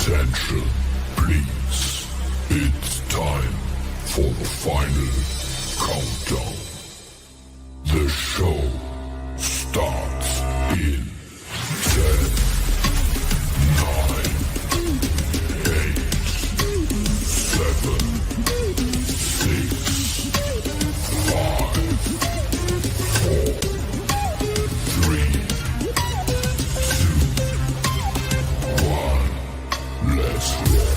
Attention, please. It's time for the final countdown. The show starts in 10, 9, 8, 7, 6, 5, 4, 3, 2, 1. Let's rock.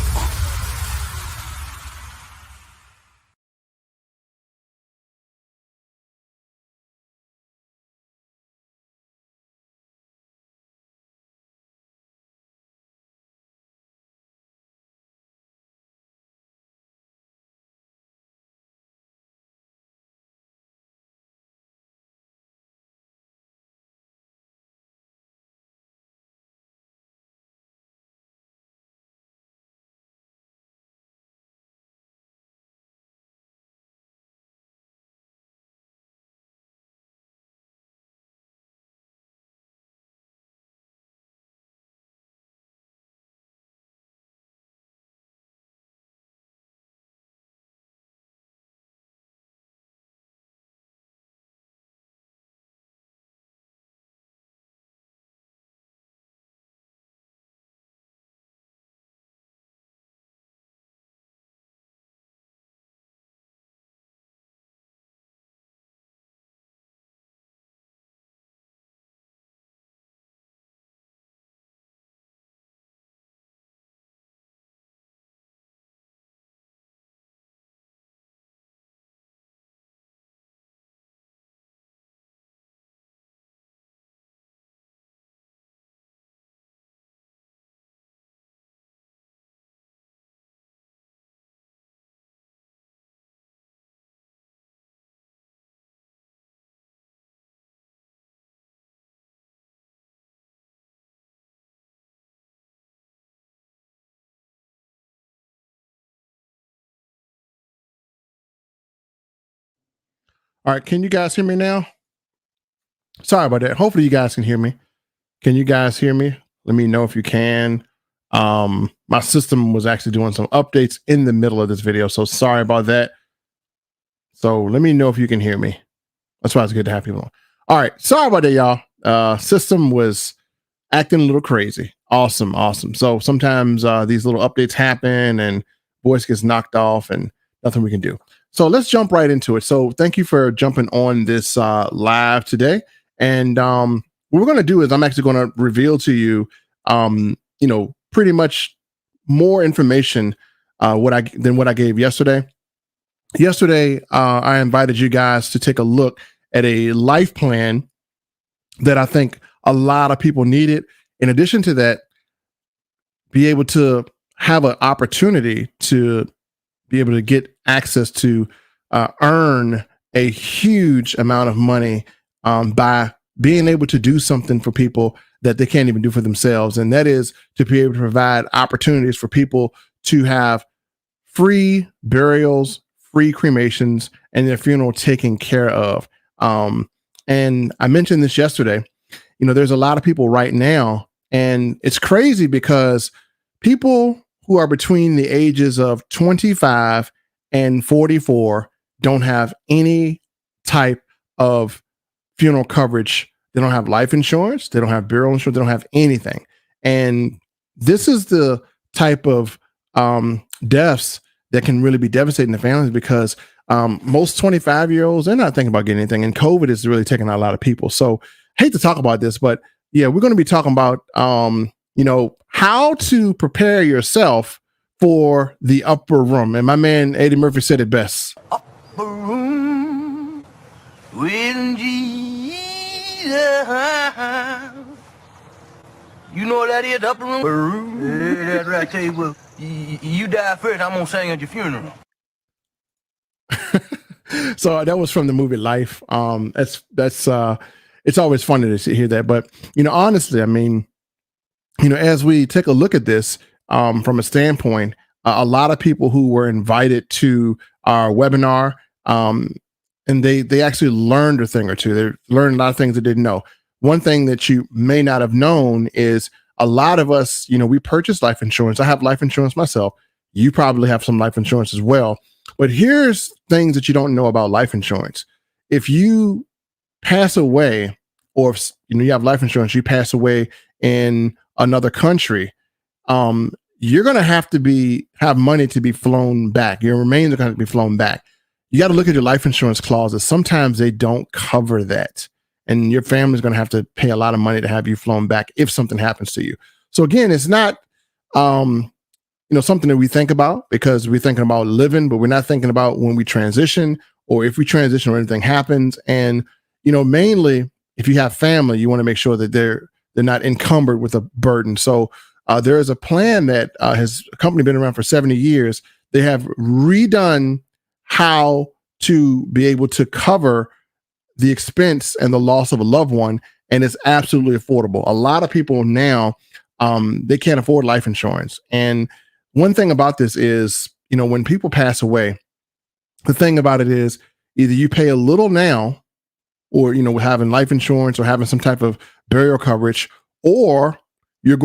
All right, can you guys hear me now? Sorry about that. Hopefully you guys can hear me. Can you guys hear me? Let me know if you can. My system was actually doing some updates in the middle of this video, so sorry about that. So let me know if you can hear me. That's why it's good to have people on. All right, sorry about that, y'all. System was acting a little crazy. Awesome. So sometimes these little updates happen and voice gets knocked off and nothing we can do. So let's jump right into it. So thank you for jumping on this live today. And what we're going to do is I'm actually going to reveal to you, pretty much more information than what I gave yesterday. Yesterday, I invited you guys to take a look at a life plan that I think a lot of people needed. In addition to that, be able to have an opportunity to be able to get access to earn a huge amount of money by being able to do something for people that they can't even do for themselves. And that is to be able to provide opportunities for people to have free burials, free cremations, and their funeral taken care of. And I mentioned this yesterday. There's a lot of people right now, and it's crazy because people who are between the ages of 25 and 44 don't have any type of funeral coverage. They don't have life insurance. They don't have burial insurance. They don't have anything. And this is the type of deaths that can really be devastating to families because most 25-year-olds, they're not thinking about getting anything. And COVID is really taking out a lot of people. So I hate to talk about this, but yeah, we're going to be talking about, how to prepare yourself for the upper room. And my man, Eddie Murphy, said it best. Upper room with Jesus. You know what that is, the upper room? Yeah, that's right. I tell you what, you die first, I'm going to sing at your funeral. So that was from the movie Life. It's always funny to hear that. But, honestly, I mean, as we take a look at this from a standpoint, a lot of people who were invited to our webinar, and they actually learned a thing or two. They learned a lot of things they didn't know. One thing that you may not have known is a lot of us, we purchase life insurance. I have life insurance myself. You probably have some life insurance as well. But here's things that you don't know about life insurance. If you pass away, or if you have life insurance, you pass away in another country, you're going to have money to be flown back. Your remains are going to be flown back. You got to look at your life insurance clauses. Sometimes they don't cover that, and your family's going to have to pay a lot of money to have you flown back if something happens to you. So again, it's not something that we think about, because we're thinking about living, but we're not thinking about when we transition, or if we transition or anything happens. And mainly if you have family, you want to make sure that they're not encumbered with a burden. So there is a plan that has a company been around for 70 years. They have redone how to be able to cover the expense and the loss of a loved one, and it's absolutely affordable. A lot of people now, they can't afford life insurance. And one thing about this is, when people pass away, the thing about it is either you pay a little now, or, having life insurance or having some type of burial coverage, or your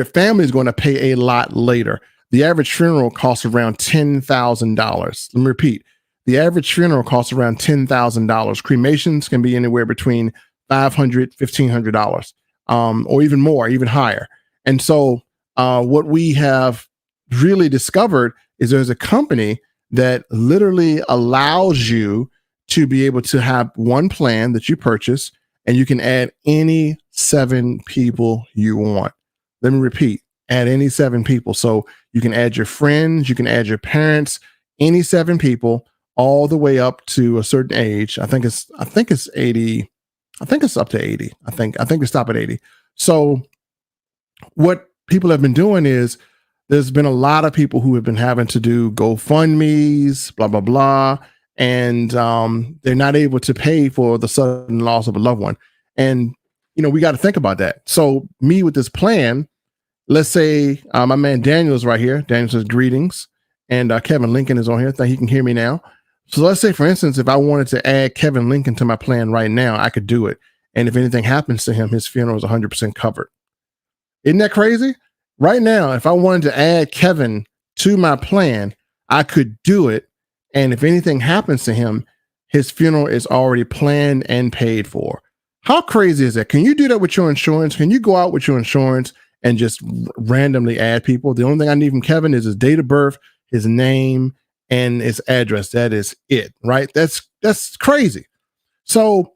family is going to pay a lot later. The average funeral costs around $10,000. Let me repeat. The average funeral costs around $10,000. Cremations can be anywhere between $500, $1,500, or even more, even higher. And so what we have really discovered is there's a company that literally allows you to be able to have one plan that you purchase, and you can add any 7 people you want. Let me repeat, add any 7 people. So you can add your friends, you can add your parents, any 7 people, all the way up to a certain age. I think it's 80. I think it's up to 80. I think we stop at 80. So what people have been doing is there's been a lot of people who have been having to do GoFundMes, blah, blah, blah. And they're not able to pay for the sudden loss of a loved one. And, we got to think about that. So me with this plan, let's say my man Daniel is right here. Daniel says greetings. And Kevin Lincoln is on here. I think he can hear me now. So let's say, for instance, if I wanted to add Kevin Lincoln to my plan right now, I could do it. And if anything happens to him, his funeral is 100% covered. Isn't that crazy? Right now, if I wanted to add Kevin to my plan, I could do it. And if anything happens to him, his funeral is already planned and paid for. How crazy is that? Can you do that with your insurance? Can you go out with your insurance and just randomly add people? The only thing I need from Kevin is his date of birth, his name, and his address. That is it, right? That's crazy. So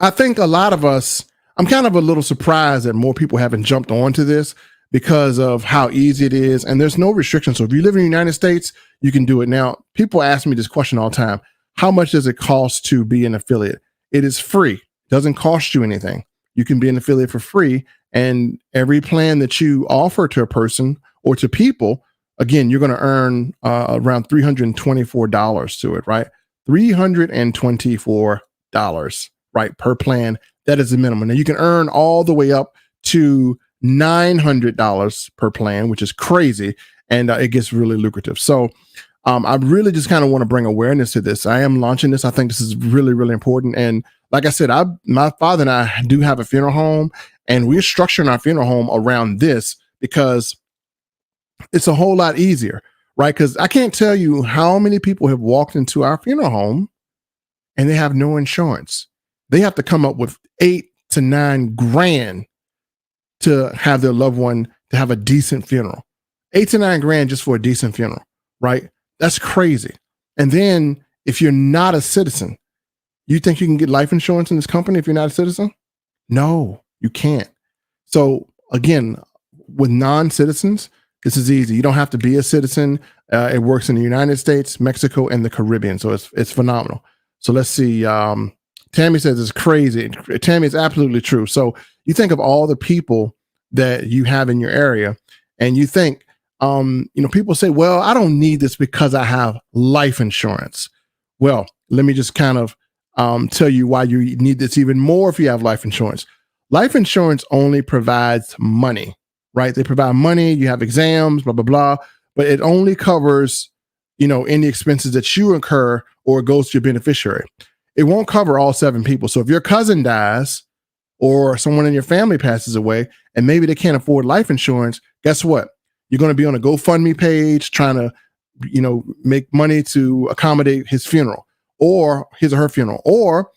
I think a lot of us, I'm kind of a little surprised that more people haven't jumped onto this because of how easy it is. And there's no restrictions. So if you live in the United States, you can do it. Now, people ask me this question all the time. How much does it cost to be an affiliate? It is free. It doesn't cost you anything. You can be an affiliate for free. And every plan that you offer to a person or to people, again, you're going to earn around $324 to it, right? $324, right, per plan. That is the minimum. Now you can earn all the way up to $900 per plan, which is crazy. And it gets really lucrative. So I really just kind of want to bring awareness to this. I am launching this. I think this is really, really important. And like I said, my father and I do have a funeral home, and we're structuring our funeral home around this because it's a whole lot easier, right? Because I can't tell you how many people have walked into our funeral home and they have no insurance. They have to come up with $8,000 to $9,000 to have their loved one to have a decent funeral. $8,000 to $9,000 just for a decent funeral, right? That's crazy. And then if you're not a citizen, you think you can get life insurance in this company if you're not a citizen? No, you can't. So again, with non-citizens, this is easy. You don't have to be a citizen. It works in the United States, Mexico, and the Caribbean. So it's phenomenal. So let's see. Tammy says it's crazy. Tammy, it's absolutely true. So you think of all the people that you have in your area, and you think, people say, well, I don't need this because I have life insurance. Well, let me just kind of tell you why you need this even more if you have life insurance. Life insurance only provides money, right? They provide money, you have exams, blah, blah, blah, but it only covers, any expenses that you incur or goes to your beneficiary. It won't cover all 7 people. So if your cousin dies, or someone in your family passes away and maybe they can't afford life insurance, guess what? You're going to be on a GoFundMe page trying to, make money to accommodate his funeral or his or her funeral, or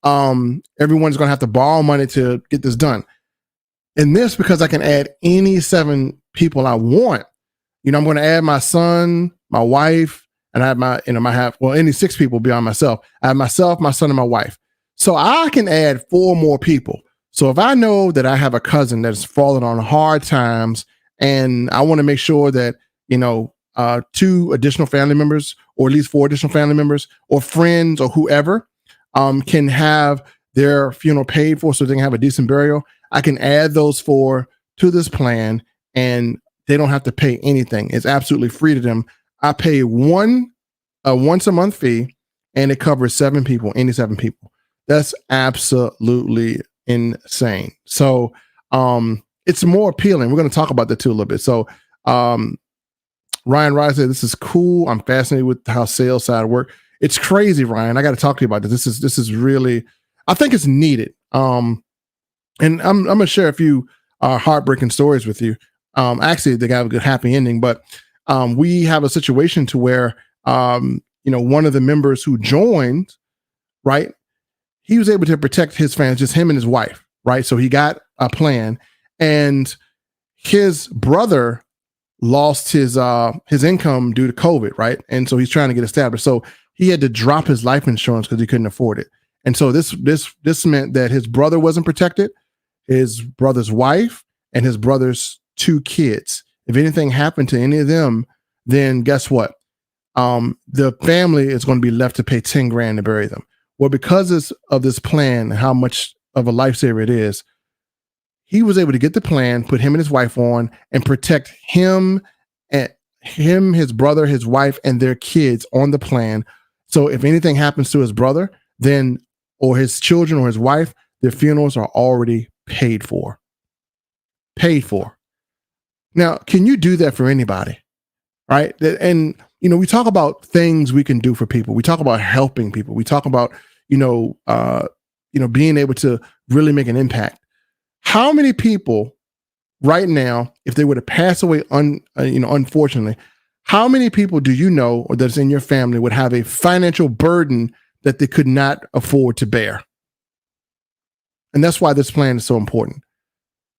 everyone's going to have to borrow money to get this done. And this, because I can add any 7 people I want, I'm going to add my son, my wife, and I have any 6 people beyond myself. I have myself, my son, and my wife. So I can add 4 more people. So if I know that I have a cousin that's fallen on hard times and I want to make sure that, 2 additional family members, or at least 4 additional family members, or friends, or whoever, can have their funeral paid for so they can have a decent burial, I can add those 4 to this plan and they don't have to pay anything. It's absolutely free to them. I pay a once a month fee and it covers 7 people, any 7 people. That's absolutely insane. So it's more appealing. We're going to talk about that too a little bit. So Ryan Rice said, this is cool. I'm fascinated with how sales side work. It's crazy, Ryan. I got to talk to you about this. This is really, I think it's needed. And I'm going to share a few heartbreaking stories with you. Actually, they got a good happy ending, but we have a situation to where, one of the members who joined, right, he was able to protect his fans, just him and his wife, right? So he got a plan, and his brother lost his income due to COVID, right? And so he's trying to get established. So he had to drop his life insurance because he couldn't afford it. And so this meant that his brother wasn't protected, his brother's wife, and his brother's 2 kids. If anything happened to any of them, then guess what? The family is going to be left to pay 10 grand to bury them. Well, because of this plan, how much of a lifesaver it is, he was able to get the plan, put him and his wife on, and protect him, his brother, his wife, and their kids on the plan. So if anything happens to his brother, then, or his children or his wife, their funerals are already paid for. Paid for. Now, can you do that for anybody? Right? And, we talk about things we can do for people. We talk about helping people. We talk about, being able to really make an impact. How many people right now, if they were to pass away, unfortunately, how many people do you know, or that's in your family, would have a financial burden that they could not afford to bear? And that's why this plan is so important,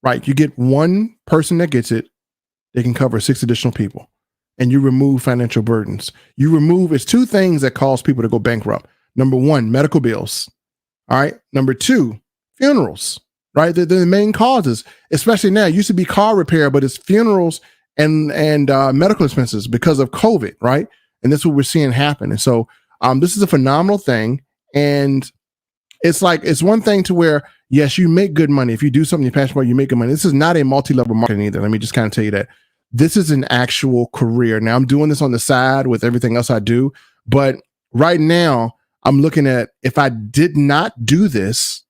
right? You get 1 person that gets it, they can cover 6 additional people, and you remove financial burdens. It's 2 things that cause people to go bankrupt. Number 1, medical bills. All right. Number 2, funerals, right? They're the main causes, especially now. It used to be car repair, but it's funerals and medical expenses because of COVID, right? And that's what we're seeing happen. And so this is a phenomenal thing. And it's one thing to where, yes, you make good money. If you do something you're passionate about, you make good money. This is not a multi-level marketing either. Let me just kind of tell you that. This is an actual career. Now I'm doing this on the side with everything else I do. But right now I'm looking at, if I didn't do this,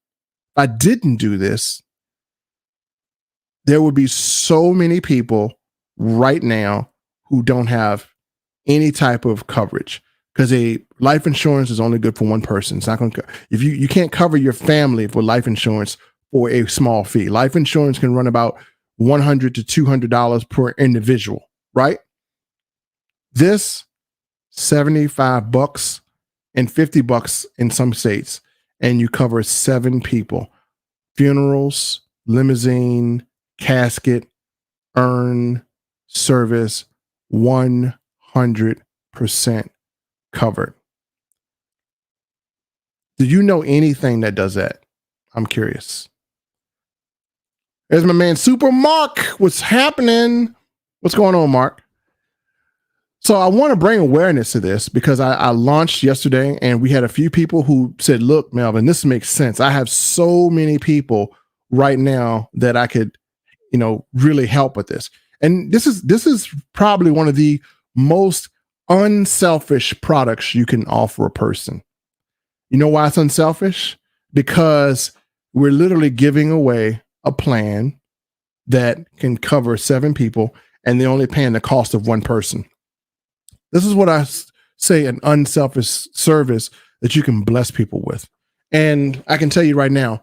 there would be so many people right now who don't have any type of coverage, because a life insurance is only good for 1 person. It's not going to, if you can't cover your family for life insurance for a small fee. Life insurance can run about $100 to $200 per individual, right? This $75 and $50 in some states, and you cover 7 people. Funerals, limousine, casket, urn, service, 100% covered. Do you know anything that does that? I'm curious. There's my man, Super Mark. What's happening? What's going on, Mark? So I want to bring awareness to this because I launched yesterday and we had a few people who said, look, Melvin, this makes sense. I have so many people right now that I could, really help with this. And this is probably one of the most unselfish products you can offer a person. You know why it's unselfish? Because we're literally giving away a plan that can cover 7 people and they're only paying the cost of 1 person. This is what I say, an unselfish service that you can bless people with. And I can tell you right now,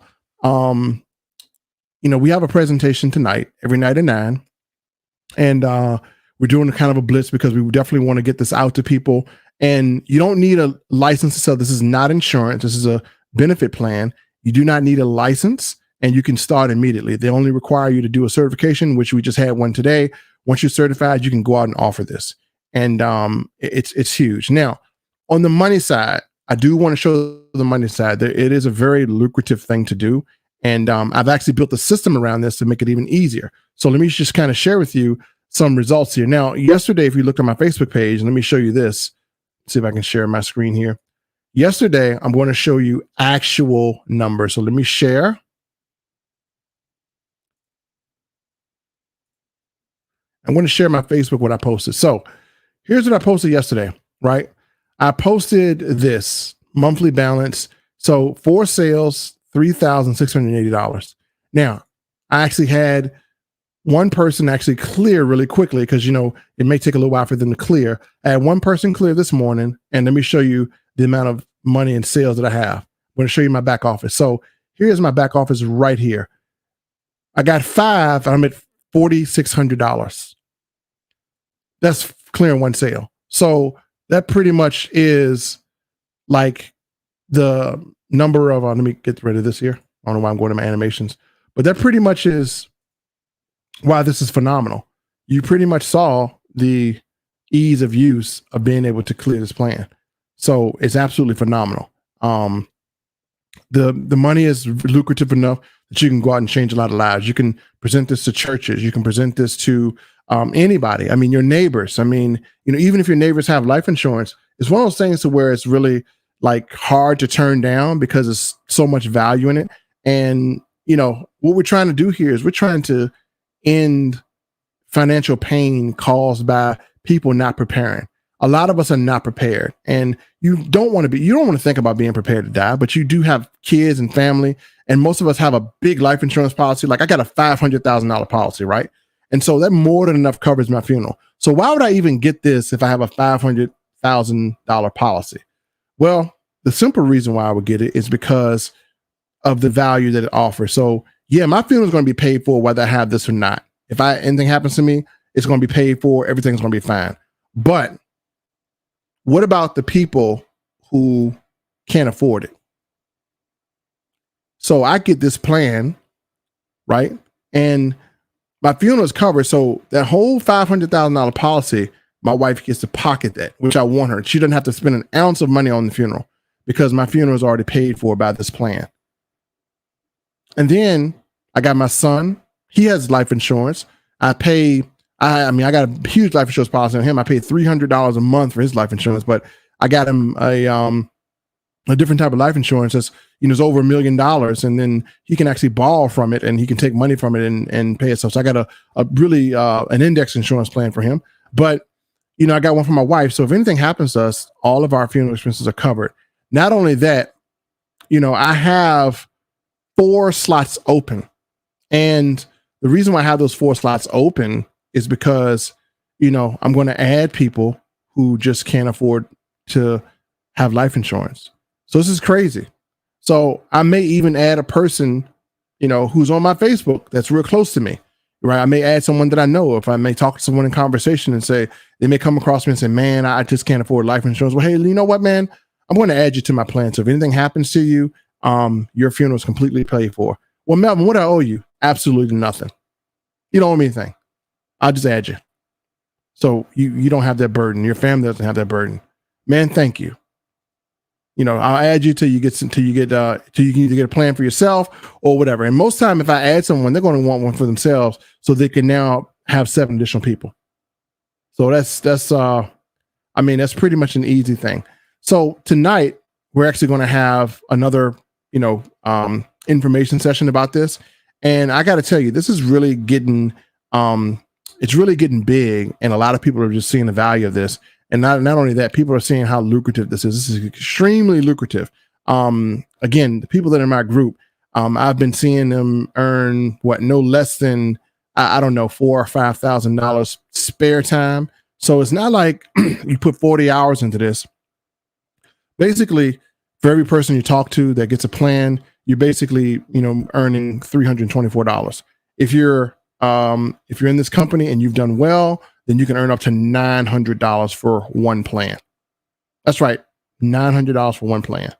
we have a presentation tonight, every night at 9. And we're doing a kind of a blitz because we definitely want to get this out to people. And you don't need a license to sell. This is not insurance. This is a benefit plan. You do not need a license, and you can start immediately. They only require you to do a certification, which we just had one today. Once you're certified, you can go out and offer this. And it's huge. Now, on the money side, I do want to show the money side. It is a very lucrative thing to do. And I've actually built a system around this to make it even easier. So let me just kind of share with you some results here. Now, yesterday, if you looked at my Facebook page, let me show you this. See if I can share my screen here. Yesterday, I'm going to show you actual numbers. So let me share. I'm going to share my Facebook, what I posted. So here's what I posted yesterday, right? I posted this monthly balance. So 4 sales, $3,680. Now, I actually had one person actually clear really quickly because, it may take a little while for them to clear. I had one person clear this morning, and let me show you the amount of money and sales that I have. I'm going to show you my back office. So here's my back office right here. I got 5, and I'm at $4,600. That's clearing one sale. So that pretty much is like the number of, let me get rid of this here. I don't know why I'm going to my animations, but that pretty much is why this is phenomenal. You pretty much saw the ease of use of being able to clear this plan. So it's absolutely phenomenal. The money is lucrative enough that you can go out and change a lot of lives. You can present this to churches. You can present this to anybody. I mean, your neighbors. I mean, even if your neighbors have life insurance, it's one of those things to where it's really like hard to turn down because there's so much value in it. And, what we're trying to do here is we're trying to end financial pain caused by people not preparing. A lot of us are not prepared, and you don't want to think about being prepared to die, but you do have kids and family. And most of us have a big life insurance policy. Like I got a $500,000 policy, right? And so that more than enough covers my funeral. So why would I even get this if I have a $500,000 policy? Well, the simple reason why I would get it is because of the value that it offers. So yeah, my funeral is going to be paid for whether I have this or not. If anything happens to me, it's going to be paid for. Everything's going to be fine. But what about the people who can't afford it? So I get this plan, right? And my funeral is covered. So that whole $500,000 policy, my wife gets to pocket that, which I want her. She doesn't have to spend an ounce of money on the funeral because my funeral is already paid for by this plan. And then I got my son. He has life insurance. I got a huge life insurance policy on him. I pay $300 a month for his life insurance, but I got him a different type of life insurance that's, it's over $1 million. And then he can actually borrow from it and he can take money from it and pay itself. So I got a really an index insurance plan for him. But, I got one for my wife. So if anything happens to us, all of our funeral expenses are covered. Not only that, I have 4 slots open. And the reason why I have those 4 slots open is because, I'm going to add people who just can't afford to have life insurance. So this is crazy. So I may even add a person, who's on my Facebook that's real close to me, right? I may add someone that I know. If I may talk to someone in conversation and say, they may come across me and say, man, I just can't afford life insurance. Well, hey, you know what, man? I'm going to add you to my plan. So if anything happens to you, your funeral is completely paid for. Well, Melvin, what do I owe you? Absolutely nothing. You don't owe me anything. I'll just add you. So you don't have that burden. Your family doesn't have that burden. Man, thank you. I'll add you till you can either get a plan for yourself or whatever. And most time, if I add someone, they're going to want one for themselves so they can now have 7 additional people. So that's pretty much an easy thing. So tonight we're actually going to have another, information session about this. And I got to tell you, this is really getting, it's really getting big. And a lot of people are just seeing the value of this. And not only that, people are seeing how lucrative this is. This is extremely lucrative. Again, the people that are in my group, I've been seeing them earn no less than, I don't know, $4,000 or $5,000 spare time. So it's not like you put 40 hours into this. Basically, for every person you talk to that gets a plan, you're basically, earning $324. If you're in this company and you've done well, then you can earn up to $900 for one plan. That's right, $900 for one plan.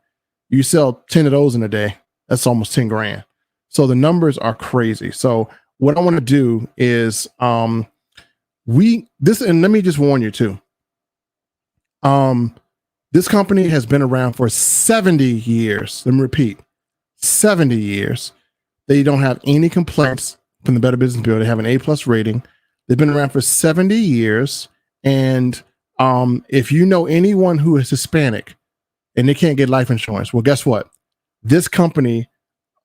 You sell 10 of those in a day, that's almost 10 grand. So the numbers are crazy. So what I want to do is and let me just warn you too. This company has been around for 70 years. Let me repeat, 70 years. They don't have any complaints from the Better Business Bureau. They have an A+ rating. They've been around for 70 years. And if you know anyone who is Hispanic and they can't get life insurance, well, guess what? This company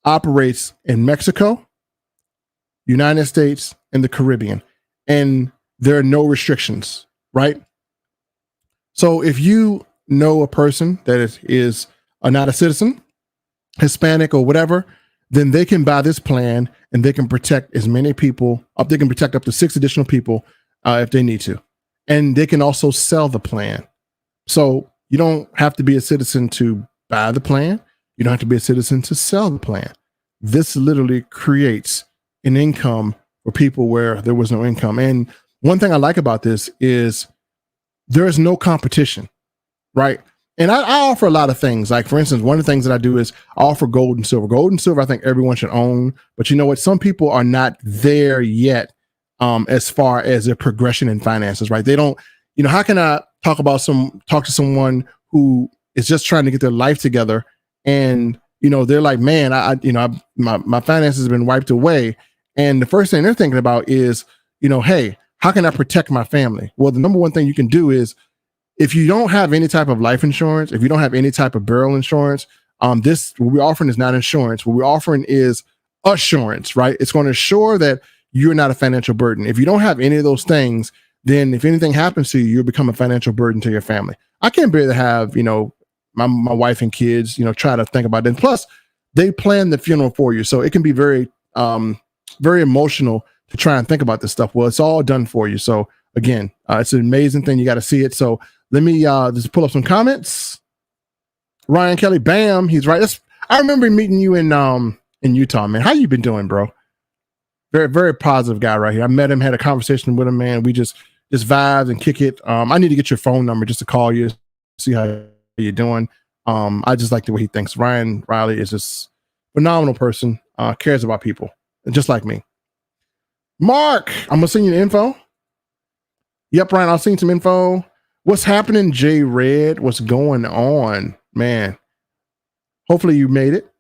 operates in Mexico, United States, and the Caribbean. And there are no restrictions, right? So if you know a person that is not a citizen, Hispanic or whatever, then they can buy this plan and they can protect as many people up. They can protect up to 6 additional people if they need to. And they can also sell the plan. So you don't have to be a citizen to buy the plan. You don't have to be a citizen to sell the plan. This literally creates an income for people where there was no income. And one thing I like about this is there is no competition, right? And I offer a lot of things. Like, for instance, one of the things that I do is I offer gold and silver. Gold and silver, I think everyone should own. But you know what? Some people are not there yet as far as their progression in finances, right? They don't, how can I talk to someone who is just trying to get their life together and, they're like, man, my finances have been wiped away. And the first thing they're thinking about is, hey, how can I protect my family? Well, the number one thing you can do is, if you don't have any type of life insurance, if you don't have any type of burial insurance, what we're offering is not insurance. What we're offering is assurance, right? It's going to assure that you're not a financial burden. If you don't have any of those things, then if anything happens to you, you'll become a financial burden to your family. I can't bear to have, my wife and kids, try to think about it. And plus, they plan the funeral for you. So it can be very, very emotional to try and think about this stuff. Well, it's all done for you. So again, it's an amazing thing. You got to see it. So let me just pull up some comments. Ryan Kelly, bam, he's right. I remember meeting you in Utah, man. How you been doing, bro? Very, very positive guy right here. I met him, had a conversation with him, man. We just vibed and kick it. I need to get your phone number just to call you, see how you're doing. I just like the way he thinks. Ryan Riley is just a phenomenal person, cares about people, just like me. Mark, I'm gonna send you the info. Yep, Ryan, I'll send you some info. What's happening, J Red? What's going on, man? Hopefully you made it.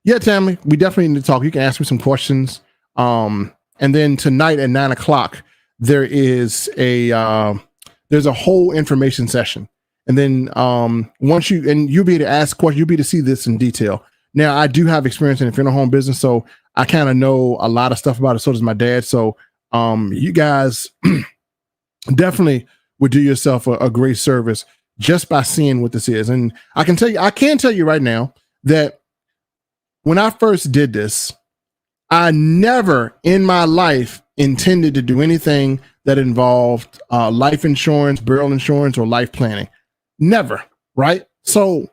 Yeah, Tammy, we definitely need to talk. You can ask me some questions. And then tonight at 9:00, there is there's a whole information session. And then once you'll be able to ask questions, you'll be able to see this in detail. Now, I do have experience in the funeral home business, so I kind of know a lot of stuff about it. So does my dad. So you guys definitely would do yourself a great service just by seeing what this is. And I can tell you right now that when I first did this, I never in my life intended to do anything that involved life insurance, burial insurance, or life planning. Never, right? So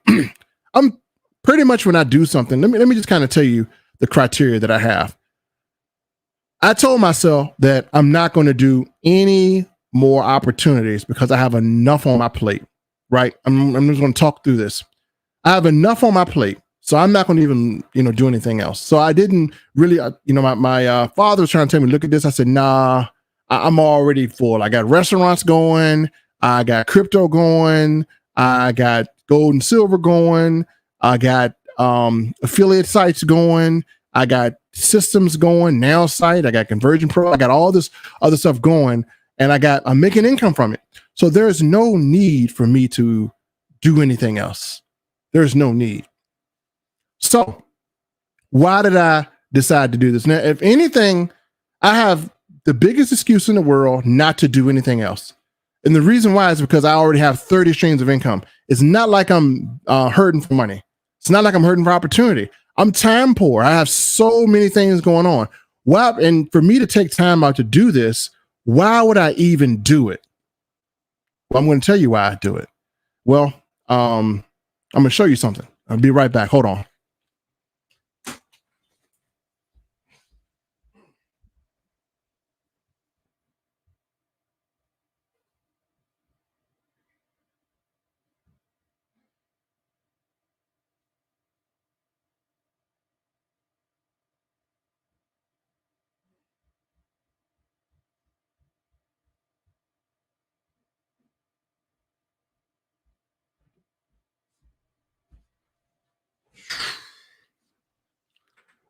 I'm pretty much, when I do something, let me just kind of tell you the criteria that I have. I told myself that I'm not going to do any more opportunities because I have enough on my plate, right? I'm just going to talk through this. I have enough on my plate, so I'm not going to even, do anything else. So I didn't really, my father was trying to tell me, look at this. I said, nah, I'm already full. I got restaurants going. I got crypto going. I got gold and silver going. I got affiliate sites going. I got systems going, Now Site. I got Conversion Pro. I got all this other stuff going, and I'm making income from it. So there's no need for me to do anything else. There's no need. So why did I decide to do this? Now, if anything, I have the biggest excuse in the world not to do anything else. And the reason why is because I already have 30 streams of income. It's not like I'm hurting for money. It's not like I'm hurting for opportunity. I'm time poor. I have so many things going on. Well, and for me to take time out to do this, why would I even do it? Well, I'm going to tell you why I do it. Well, I'm going to show you something. I'll be right back. Hold on.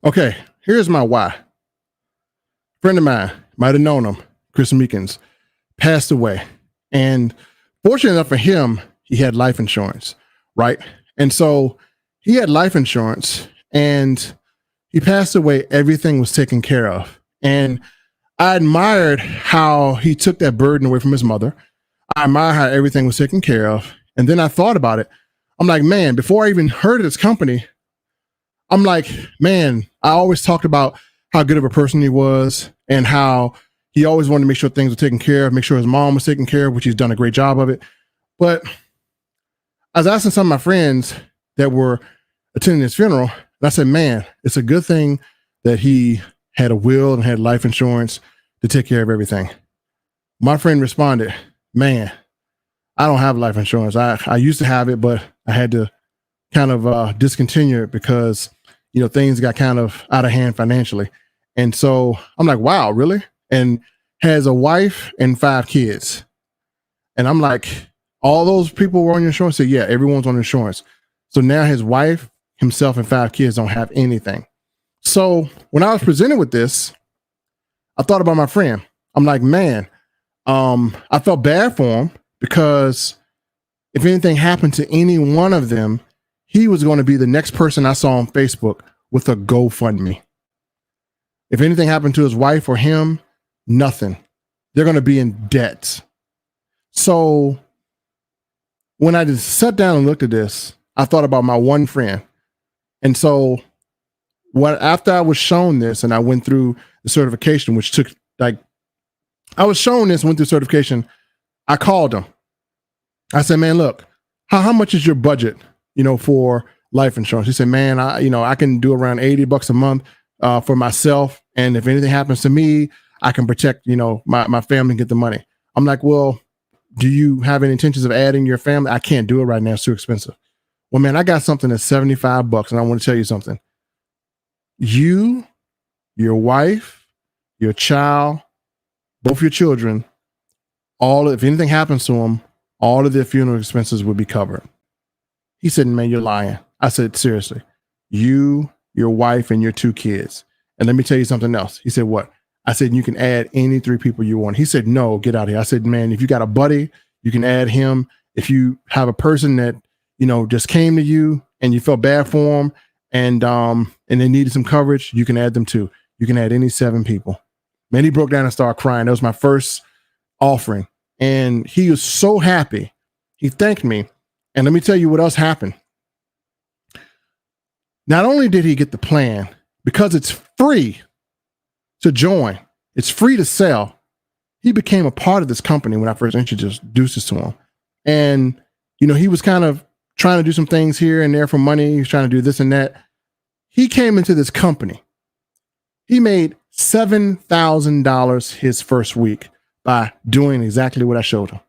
Okay, here's my why. Friend of mine, might have known him, Chris Meekins, passed away. And fortunate enough for him, he had life insurance, right? And so he had life insurance and he passed away. Everything was taken care of. And I admired how he took that burden away from his mother. I admire how everything was taken care of. And then I thought about it. I'm like, man, before I even heard of this company, I'm like, man, I always talked about how good of a person he was and how he always wanted to make sure things were taken care of, make sure his mom was taken care of, which he's done a great job of it. But I was asking some of my friends that were attending his funeral, and I said, man, it's a good thing that he had a will and had life insurance to take care of everything. My friend responded, man, I don't have life insurance. I used to have it, but I had to kind of discontinue it because, you know, things got kind of out of hand financially. And so I'm like, wow, really? And has a wife and 5 kids. And I'm like, all those people were on your insurance? Said, yeah, everyone's on insurance. So now his wife, himself, and 5 kids don't have anything. So when I was presented with this, I thought about my friend. I'm like, man, I felt bad for him because if anything happened to any one of them, he was going to be the next person I saw on Facebook with a GoFundMe. If anything happened to his wife or him, nothing. They're going to be in debt. So when I just sat down and looked at this, I thought about my one friend. And so after I was shown this and I went through the certification, which took I was shown this, went through certification, I called him. I said, man, look, how much is your budget, for life insurance? He said, man, I can do around $80 a month for myself. And if anything happens to me, I can protect, my family and get the money. I'm like, well, do you have any intentions of adding your family? I can't do it right now. It's too expensive. Well, man, I got something that's $75 and I want to tell you something. You, your wife, your child, both your children, if anything happens to them, all of their funeral expenses would be covered. He said, man, you're lying. I said, seriously, you, your wife, and your 2 kids. And let me tell you something else. He said, what? I said, you can add any 3 people you want. He said, no, get out of here. I said, man, if you got a buddy, you can add him. If you have a person that, just came to you and you felt bad for them and they needed some coverage, you can add them too. You can add any 7 people. Man, he broke down and started crying. That was my first offering. And he was so happy. He thanked me. And let me tell you what else happened. Not only did he get the plan, because it's free to join, it's free to sell, he became a part of this company when I first introduced this to him. And, he was kind of trying to do some things here and there for money. He was trying to do this and that. He came into this company. He made $7,000 his first week by doing exactly what I showed him.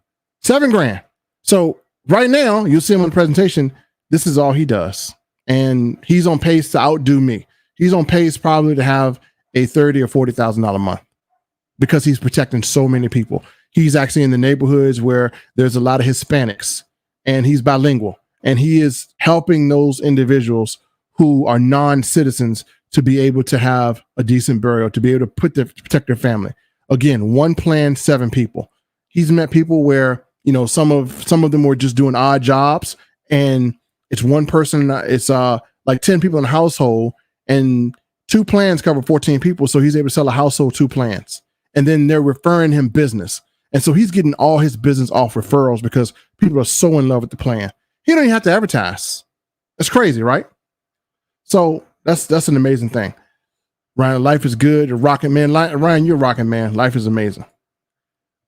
$7,000. So right now, you'll see him on the presentation. This is all he does. And he's on pace to outdo me. He's on pace probably to have a $30,000 or $40,000 a month because he's protecting so many people. He's actually in the neighborhoods where there's a lot of Hispanics and he's bilingual and he is helping those individuals who are non-citizens to be able to have a decent burial, to be able to protect their family. Again, one plan, 7 people. He's met people where, some of them were just doing odd jobs and it's one person, it's like 10 people in a household and 2 plans cover 14 people. So he's able to sell a household 2 plans and then they're referring him business. And so he's getting all his business off referrals because people are so in love with the plan. He don't even have to advertise. That's crazy, right? So that's an amazing thing. Ryan, life is good. You're rocking, man. Ryan, you're rocking, man. Life is amazing.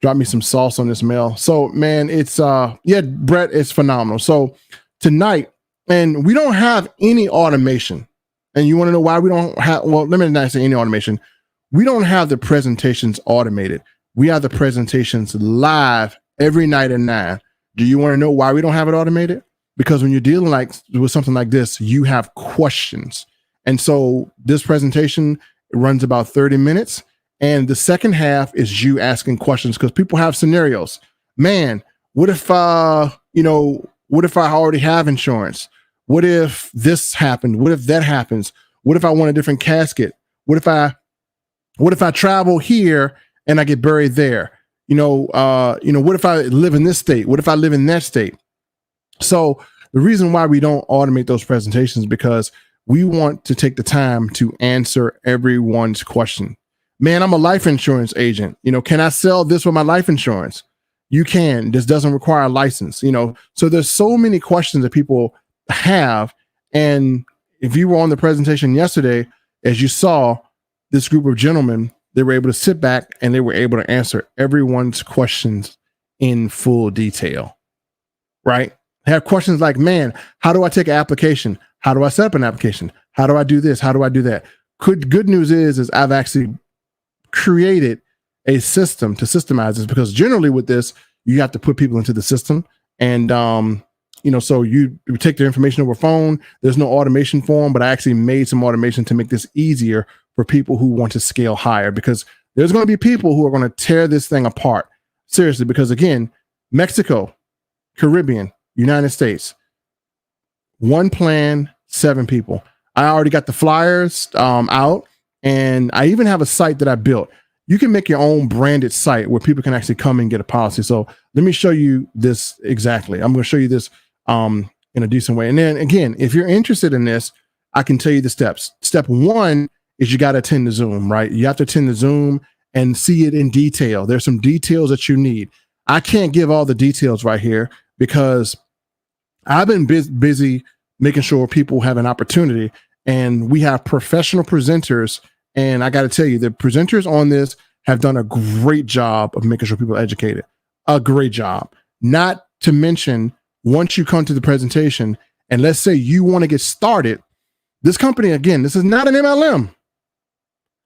Drop me some sauce on this mail. So, man, it's Brett, it's phenomenal. So tonight, and we don't have any automation. And you want to know why we don't have? Well, let me not say any automation. We don't have the presentations automated. We have the presentations live every night at 9. Do you want to know why we don't have it automated? Because when you're dealing with something like this, you have questions. And so this presentation runs about 30 minutes. And the second half is you asking questions because people have scenarios. Man, what if I already have insurance? What if this happened? What if that happens? What if I want a different casket? What if I travel here and I get buried there? What if I live in this state? What if I live in that state? So the reason why we don't automate those presentations is because we want to take the time to answer everyone's question. Man, I'm a life insurance agent. Can I sell this with my life insurance? You can. This doesn't require a license. So there's so many questions that people have. And if you were on the presentation yesterday, as you saw, this group of gentlemen, they were able to sit back and they were able to answer everyone's questions in full detail, right? They have questions like, man, how do I take an application? How do I set up an application? How do I do this? How do I do that? Good news is I've actually created a system to systemize this, because generally with this, you have to put people into the system. And, so you take their information over phone. There's no automation for them, but I actually made some automation to make this easier for people who want to scale higher, because there's going to be people who are going to tear this thing apart. Seriously, because again, Mexico, Caribbean, United States, one plan, 7 people. I already got the flyers out, and I even have a site that I built. You can make your own branded site where people can actually come and get a policy. So let me show you this exactly. I'm going to show you this in a decent way. And then again, if you're interested in this, I can tell you the steps. Step 1 is you got to attend the Zoom, right? You have to attend the Zoom and see it in detail. There's some details that you need. I can't give all the details right here because I've been busy making sure people have an opportunity, and we have professional presenters. And I got to tell you, the presenters on this have done a great job of making sure people are educated. A great job. Not to mention, once you come to the presentation, and let's say you want to get started, this company, again, this is not an MLM,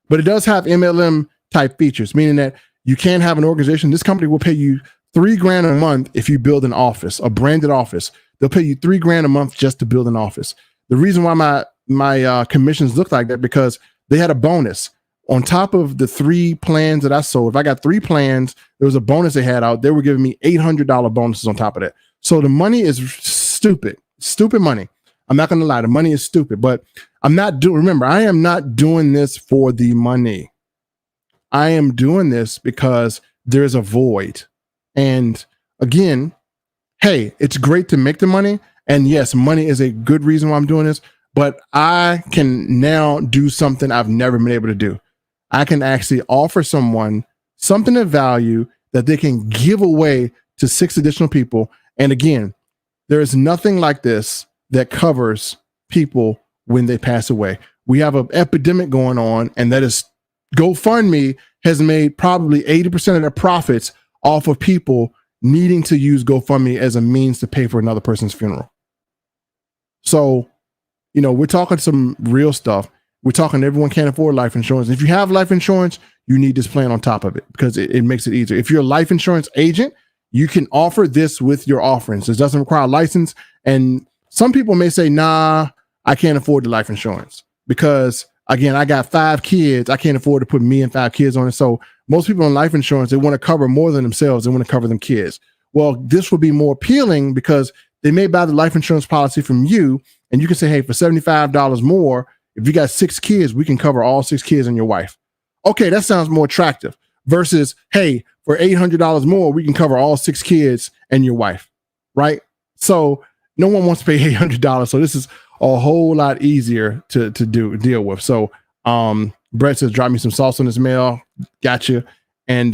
but it does have MLM type features, meaning that you can have an organization. This company will pay you $3,000 a month if you build an office, a branded office. They'll pay you $3,000 a month just to build an office. The reason why my commissions look like that, because they had a bonus on top of the 3 plans that I sold. If I got 3 plans, there was a bonus they had out. They were giving me $800 bonuses on top of that. So the money is stupid money. I'm not going to lie. The money is stupid, but remember, I am not doing this for the money. I am doing this because there's a void. And again, hey, it's great to make the money. And yes, money is a good reason why I'm doing this, but I can now do something I've never been able to do. I can actually offer someone something of value that they can give away to 6 additional people. And again, there is nothing like this that covers people when they pass away. We have an epidemic going on, and that is GoFundMe has made probably 80% of their profits off of people needing to use GoFundMe as a means to pay for another person's funeral. So, we're talking some real stuff. We're talking everyone can't afford life insurance. If you have life insurance, you need this plan on top of it because it makes it easier. If you're a life insurance agent, you can offer this with your offerings. This doesn't require a license. And some people may say, nah, I can't afford the life insurance because, again, I got 5 kids. I can't afford to put me and 5 kids on it. So most people on life insurance, they want to cover more than themselves. They want to cover them kids. Well, this would be more appealing because they may buy the life insurance policy from you, and you can say, hey, for $75 more, if you got 6 kids, we can cover all 6 kids and your wife. Okay, that sounds more attractive versus, hey, for $800 more, we can cover all 6 kids and your wife, right? So no one wants to pay $800. So this is a whole lot easier to deal with. So Brett says, drop me some sauce on this mail. Gotcha. And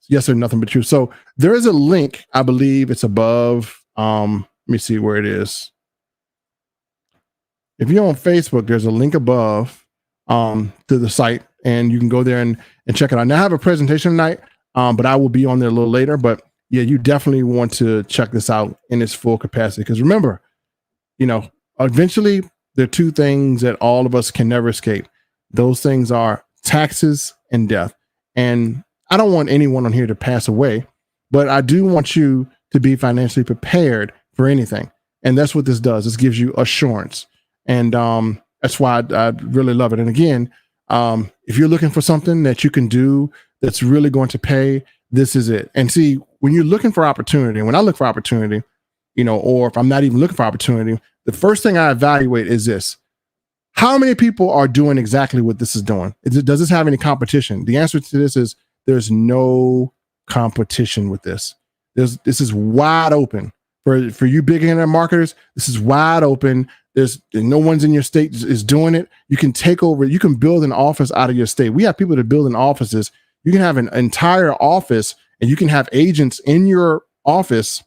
yes, sir, nothing but truth. So there is a link. I believe it's above. Let me see where it is. If you're on Facebook, there's a link above to the site, and you can go there and check it out. Now I have a presentation tonight, but I will be on there a little later. But yeah, you definitely want to check this out in its full capacity. Because remember, eventually there are 2 things that all of us can never escape. Those things are taxes and death. And I don't want anyone on here to pass away, but I do want you to be financially prepared for anything. And that's what this does. This gives you assurance. And that's why I really love it. And again, if you're looking for something that you can do that's really going to pay, this is it. And see, when you're looking for opportunity, when I look for opportunity, or if I'm not even looking for opportunity, the first thing I evaluate is this. How many people are doing exactly what this is doing? Does this have any competition? The answer to this is there's no competition with this. This is wide open for you big internet marketers. This is wide open. There's no one's in your state is doing it. You can take over. You can build an office out of your state. We have people that build in offices. You can have an entire office, and you can have agents in your office,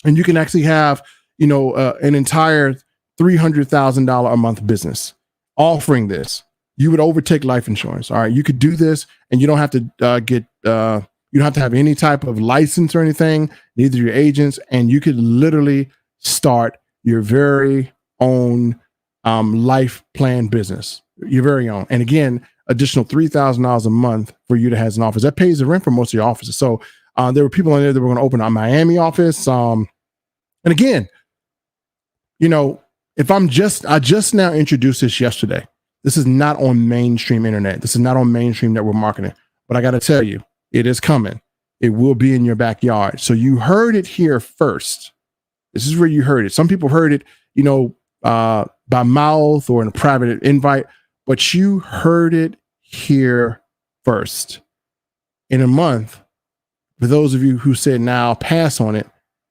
and you can actually have an entire $300,000 a month business offering this. You would overtake life insurance. All right, you could do this, and you don't have to you don't have to have any type of license or anything. Neither your agents, and you could literally start your very own life plan business, your very own. And again, additional $3,000 a month for you to have an office that pays the rent for most of your offices. So there were people in there that were going to open a Miami office. And again, if I just now introduced this yesterday. This is not on mainstream internet. This is not on mainstream network marketing. But I got to tell you, it is coming. It will be in your backyard. So you heard it here first. This is where you heard it. Some people heard it, by mouth or in a private invite, but you heard it here first. In a month, for those of you who said, now I'll pass on it,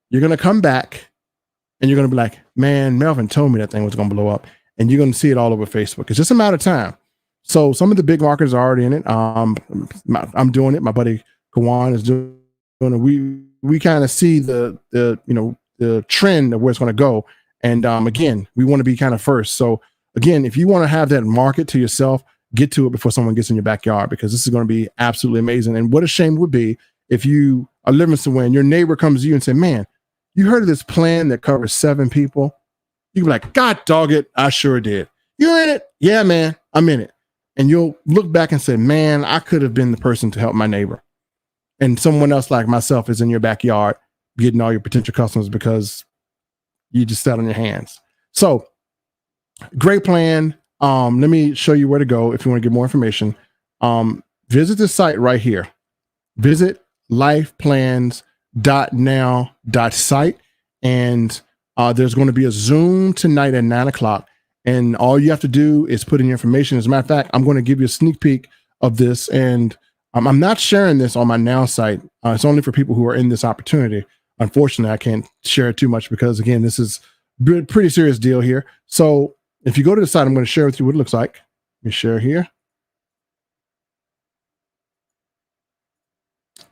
you're going to come back and you're going to be like, man, Melvin told me that thing was going to blow up. And you're going to see it all over Facebook. It's just a matter of time. So some of the big marketers are already in it. I'm doing it. My buddy Kawan is doing it. We kind of see the trend of where it's going to go. And again, we want to be kind of first. So again, if you want to have that market to yourself, get to it before someone gets in your backyard, because this is going to be absolutely amazing. And what a shame it would be if you are living somewhere and your neighbor comes to you and say, man, you heard of this plan that covers 7 people? You be like, God dog it, I sure did. You're in it? Yeah, man, I'm in it. And you'll look back and say, man, I could have been the person to help my neighbor. And someone else like myself is in your backyard getting all your potential customers because you just sat on your hands. So great plan. Let me show you where to go if you want to get more information. Visit the site right here. Visit lifeplans.now.site. And there's going to be a Zoom tonight at 9:00. And all you have to do is put in your information. As a matter of fact, I'm going to give you a sneak peek of this. And I'm not sharing this on my Now site. It's only for people who are in this opportunity. Unfortunately, I can't share it too much because, again, this is a pretty serious deal here. So if you go to the site, I'm going to share with you what it looks like. Let me share here.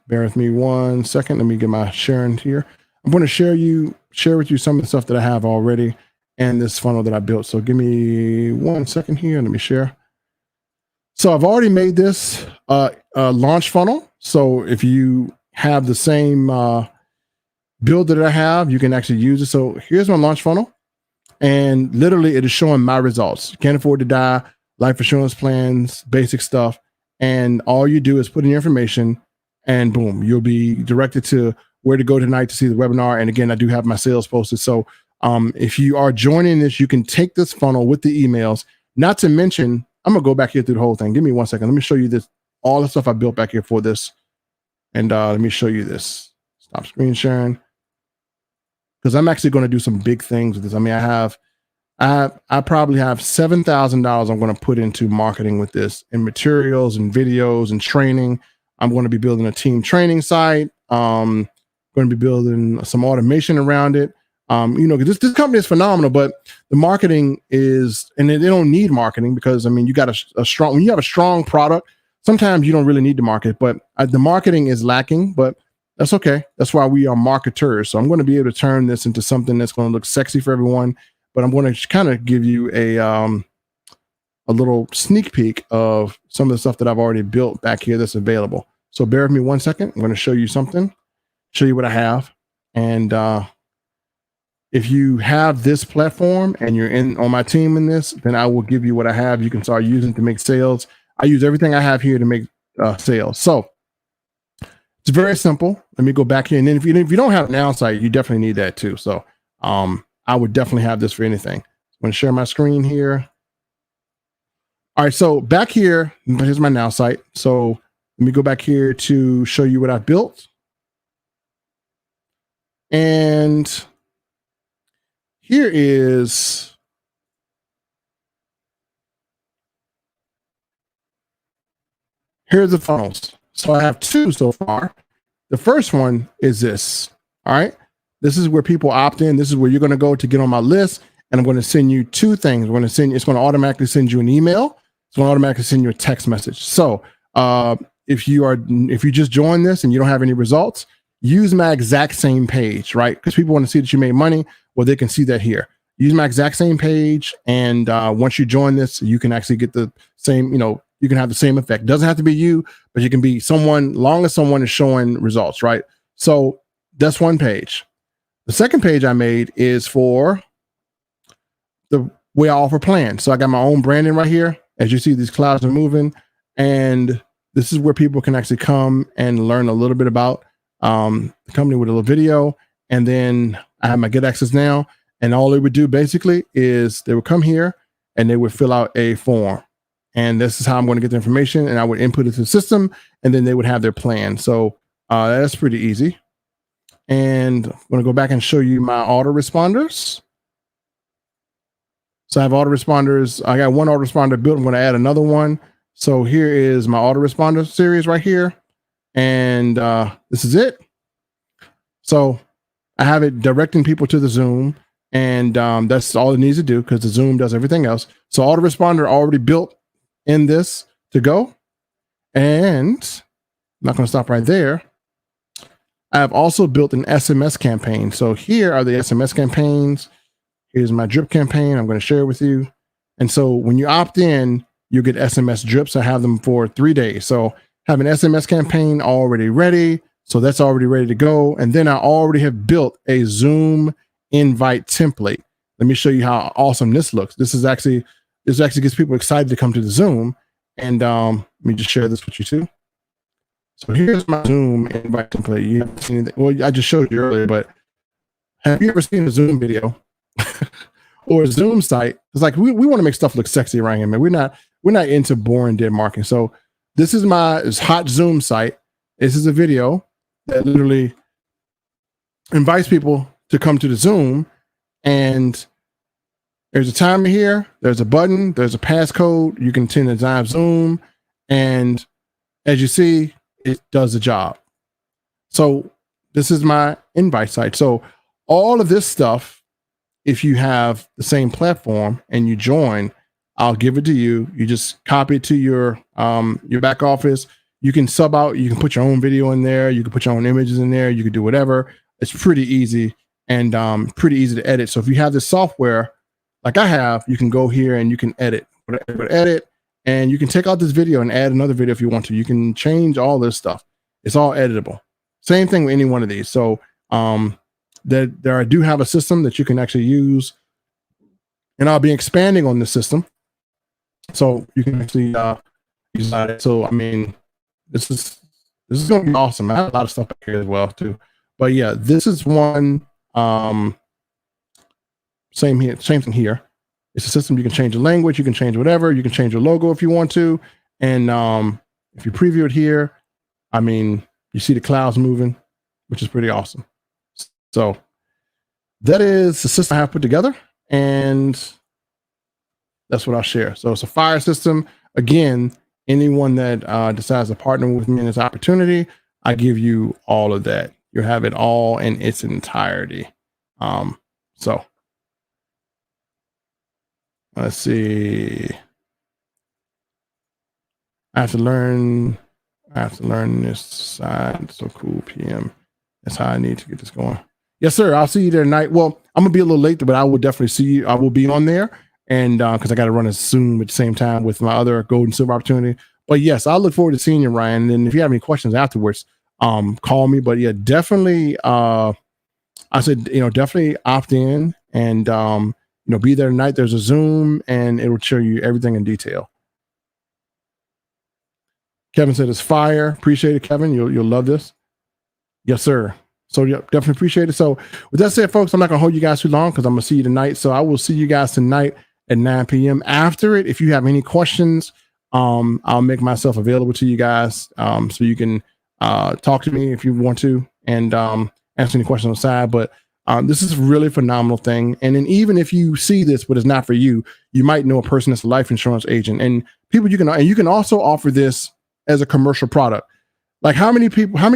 Bear with me 1 second. Let me get my sharing here. I'm going to share with you some of the stuff that I have already and this funnel that I built. So give me 1 second here. Let me share. So I've already made this launch funnel. So if you have the same build that I have, you can actually use it. So here's my launch funnel. And literally it is showing my results. Can't afford to die, life insurance plans, basic stuff. And all you do is put in your information and boom, you'll be directed to where to go tonight to see the webinar. And again, I do have my sales posted. So if you are joining this, you can take this funnel with the emails. Not to mention, I'm going to go back here through the whole thing. Give me 1 second. Let me show you this, all the stuff I built back here for this. And let me show you this. Stop screen sharing. Because I'm actually going to do some big things with this. I mean, I probably have $7,000 I'm going to put into marketing with this, in materials and videos and training. I'm going to be building a team training site. Going to be building some automation around it. This company is phenomenal, but the marketing is, and they don't need marketing because, I mean, you got when you have a strong product, sometimes you don't really need to market, but the marketing is lacking, but that's okay. That's why we are marketers. So I'm going to be able to turn this into something that's going to look sexy for everyone, but I'm going to kind of give you a little sneak peek of some of the stuff that I've already built back here that's available. So bear with me 1 second. I'm going to show you something, show you what I have. And if you have this platform and you're on my team in this, then I will give you what I have. You can start using to make sales. I use everything I have here to make sales. So it's very simple. Let me go back here. And then if you don't have an Now site, you definitely need that too. So I would definitely have this for anything. I'm going to share my screen here. All right. So back here, here's my Now site. So let me go back here to show you what I've built. And here is here's the funnels. So I have 2 so far. The first one is this. All right. This is where people opt in. This is where you're going to go to get on my list. And I'm going to send you 2 things. It's going to automatically send you an email. It's going to automatically send you a text message. So if you just joined this and you don't have any results, use my exact same page, right? Because people want to see that you made money. Well, they can see that here. Use my exact same page. And once you join this, you can actually get the same, you can have the same effect. Doesn't have to be you, but you can be someone, long as someone is showing results, right? So that's one page. The second page I made is for the way I offer plans. So I got my own branding right here. As you see, these clouds are moving, and this is where people can actually come and learn a little bit about the company with a little video. And then I have my Get Access Now, and all they would do basically is they would come here and they would fill out a form. And this is how I'm going to get the information, and I would input it to the system, and then they would have their plan. So that's pretty easy. And I'm going to go back and show you my autoresponders. So I have autoresponders. I got one autoresponder built. I'm going to add another one. So here is my autoresponder series right here. And this is it. So I have it directing people to the Zoom. And that's all it needs to do, because the Zoom does everything else. So autoresponder already built in this to go. And I'm not going to stop right there. I have also built an SMS campaign. So here are the SMS campaigns. Here's my drip campaign. I'm going to share it with you. And so when you opt in, you get SMS drips. I have them for 3 days. So have an SMS campaign already ready. So that's already ready to go. And then I already have built a Zoom invite template. Let me show you how awesome this looks. This actually gets people excited to come to the Zoom. And let me just share this with you too. So here's my Zoom invite template. You haven't seen anything. Well, I just showed you earlier, but have you ever seen a Zoom video or a Zoom site? It's like we want to make stuff look sexy around here, man. We're not into boring dead marketing. So this is my hot Zoom site. This is a video that literally invites people to come to the Zoom, and there's a timer here. There's a button. There's a passcode. You can attend the live Zoom, and as you see, it does the job. So this is my invite site. So all of this stuff, if you have the same platform and you join, I'll give it to you. You just copy it to your back office. You can sub out. You can put your own video in there. You can put your own images in there. You can do whatever. It's pretty easy and pretty easy to edit. So if you have this software like I have, you can go here and you can edit. And you can take out this video and add another video if you want to. You can change all this stuff. It's all editable. Same thing with any one of these. So I do have a system that you can actually use, and I'll be expanding on this system. So you can actually use that. So I mean, this is going to be awesome. I have a lot of stuff back here as well too. But yeah, this is one. Same thing here. It's a system. You can change the language. You can change whatever. You can change your logo if you want to. And if you preview it here, I mean, you see the clouds moving, which is pretty awesome. So that is the system I have put together, and that's what I'll share. So it's a fire system. Again, anyone that decides to partner with me in this opportunity, I give you all of that. You'll have it all in its entirety. So let's see. I have to learn this side. So cool PM. That's how I need to get this going. Yes, sir. I'll see you there tonight. Well, I'm gonna be a little late, but I will definitely see you. I will be on there, and because I got to run a Zoom at the same time with my other gold and silver opportunity. But yes, I look forward to seeing you, Ryan. And if you have any questions afterwards, call me. But yeah, definitely. I said, definitely opt in and be there tonight. There's a Zoom, and it will show you everything in detail. Kevin said it's fire. Appreciate it, Kevin. You'll love this. Yes, sir. So yeah, definitely appreciate it. So with that said, folks, I'm not gonna hold you guys too long because I'm gonna see you tonight. So I will see you guys tonight at 9 p.m. After it, if you have any questions, I'll make myself available to you guys. So you can talk to me if you want to and answer any questions on the side. But this is a really phenomenal thing. And then even if you see this, but it's not for you, you might know a person that's a life insurance agent, and people you can also offer this as a commercial product. Like how many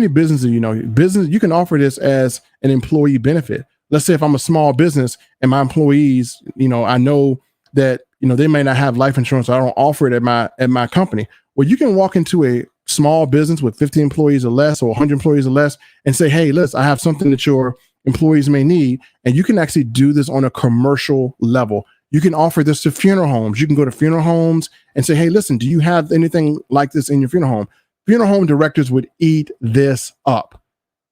businesses you can offer this as an employee benefit. Let's say if I'm a small business and my employees, I know that, they may not have life insurance. So I don't offer it at my company. Well, you can walk into a small business with 50 employees or less or 100 employees or less and say, hey, listen, I have something that your employees may need. And you can actually do this on a commercial level. You can offer this to funeral homes. You can go to funeral homes and say, hey, listen, do you have anything like this in your funeral home? Funeral home directors would eat this up.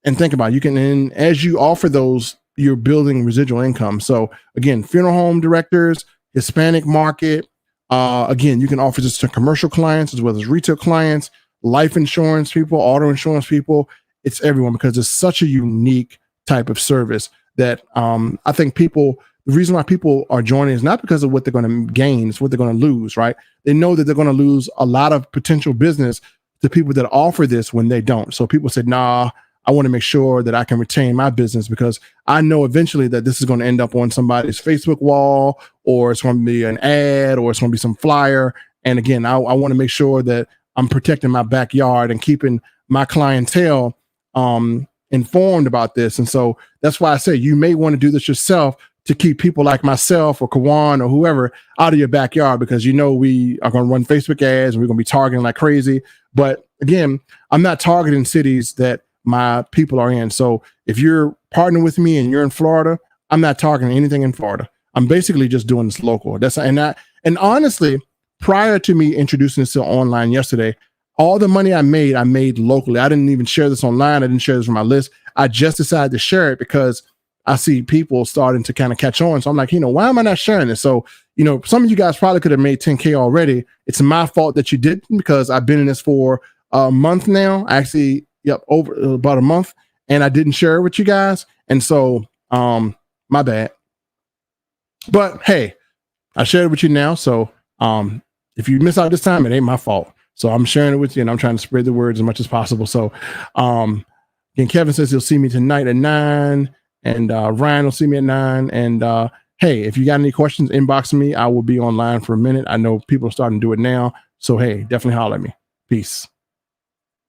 And think about it. You can, and as you offer those, you're building residual income. So again, funeral home directors, Hispanic market. Again, you can offer this to commercial clients as well as retail clients, life insurance people, auto insurance people. It's everyone, because it's such a unique type of service that I think the reason why people are joining is not because of what they're going to gain, it's what they're going to lose, right? They know that they're going to lose a lot of potential business to people that offer this when they don't. So people say, nah, I want to make sure that I can retain my business because I know eventually that this is going to end up on somebody's Facebook wall, or it's going to be an ad, or it's going to be some flyer. And again, I want to make sure that I'm protecting my backyard and keeping my clientele informed about this. And so that's why I say you may want to do this yourself to keep people like myself or Kawan or whoever out of your backyard, because we are going to run Facebook ads and we're going to be targeting like crazy. But again, I'm not targeting cities that my people are in. So if you're partnering with me and you're in Florida, I'm not targeting anything in Florida. I'm basically just doing this local. And honestly, prior to me introducing this to online yesterday, all the money I made locally. I didn't even share this online. I didn't share this on my list. I just decided to share it because I see people starting to kind of catch on. So I'm like, why am I not sharing this? So, some of you guys probably could have made 10K already. It's my fault that you didn't, because I've been in this for a month now. Actually, over about a month, and I didn't share it with you guys. And so, my bad. But hey, I shared it with you now. So, if you miss out this time, it ain't my fault. So I'm sharing it with you, and I'm trying to spread the words as much as possible. So, again, Kevin says he'll see me tonight at 9, and Ryan will see me at 9. And hey, if you got any questions, inbox me. I will be online for a minute. I know people are starting to do it now. So hey, definitely holler at me. Peace.